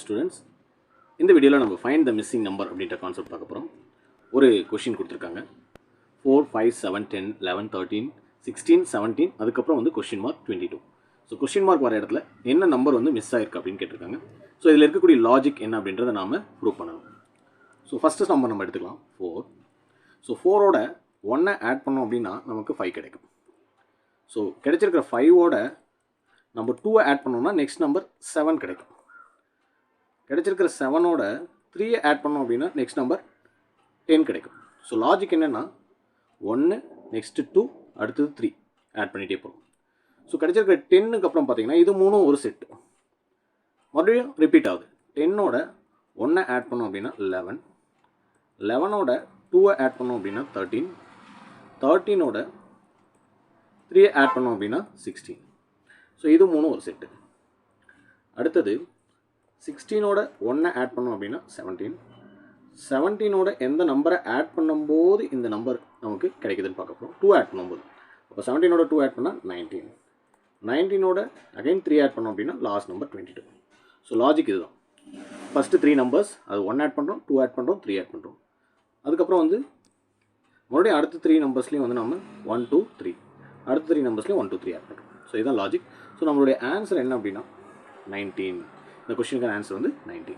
Students, இந்த வீடியோவில் நம்ம ஃபைண்ட் த மிஸ்ஸிங் நம்பர் அப்படின்ற கான்செப்ட் பார்க்க போகிறோம். ஒரு கொஷின் கொடுத்துருக்காங்க. 4, 5, 7, 10, 11, 13, 16, 17, அதுக்கப்புறம் வந்து question mark 22. So question mark வர இடத்துல என்ன நம்பர் வந்து மிஸ் ஆயிருக்கு அப்படின்னு கேட்டிருக்காங்க. ஸோ இதில் இருக்கக்கூடிய லாஜிக் என்ன அப்படின்றத நாம் ப்ரூவ் பண்ணணும். ஸோ ஃபஸ்ட்டு நம்பர் நம்ம எடுத்துக்கலாம் 4. ஸோ 4ஓட 1 ஆட் பண்ணோம் அப்படின்னா நமக்கு 5 கிடைக்கும். ஸோ கிடைச்சிருக்கிற 5ஓட நம்ம 2 ஆட் பண்ணோம்னா நெக்ஸ்ட் நம்பர் 7 கிடைக்கும். கிடைச்சிருக்கிற 7ஓட 3 ஆட் பண்ணோம் அப்படின்னா நெக்ஸ்ட் நம்பர் 10 கிடைக்கும். ஸோ லாஜிக் என்னென்னா 1 நெக்ஸ்ட்டு 2 அடுத்தது 3 ஆட் பண்ணிகிட்டே போகும். ஸோ கிடைச்சிருக்கிற 10க்கு அப்புறம் பார்த்தீங்கன்னா இது மூணும் ஒரு செட்டு மறுபடியும் ரிப்பீட் ஆகுது. 10ஓட 1 ஆட் பண்ணோம் அப்படின்னா 11, 11ஓட 2 ஆட் பண்ணோம் அப்படின்னா 13, 13ஓட 3 ஆட் பண்ணோம் அப்படின்னா 16. ஸோ இது மூணும் ஒரு செட்டு. அடுத்தது 16ஓட 1 ஆட் பண்ணோம் அப்படின்னா 17, 17ஓட எந்த நம்பரை ஆட் பண்ணும்போது இந்த நம்பர் நமக்கு கிடைக்குதுன்னு பார்க்க போகிறோம். 2 ஆட் பண்ணும்போது, அப்போ 17ஓட 2 ஆட் பண்ணால் 19, 19ஓட அகைன் 3 ஆட் பண்ணோம் அப்படின்னா லாஸ்ட் நம்பர் 22. ஸோ லாஜிக் இதுதான். ஃபஸ்ட்டு 3 நம்பர்ஸ், அது 1 ஆட் பண்ணுறோம், 2 ஆட் பண்ணுறோம், 3 ஆட் பண்ணுறோம். அதுக்கப்புறம் வந்து மறுபடியும் அடுத்த 3 நம்பர்ஸ்லேயும் வந்து நம்ம 1, 2, 3, அடுத்த 3 நம்பர்ஸ்லேயும் 1, 2, 3 ஆட் பண்ணுறோம். ஸோ இதுதான் லாஜிக். ஸோ நம்மளுடைய ஆன்சர் என்ன அப்படின்னா 19. இந்த கொஸ்டினுக்கான ஆன்சர் வந்து 19.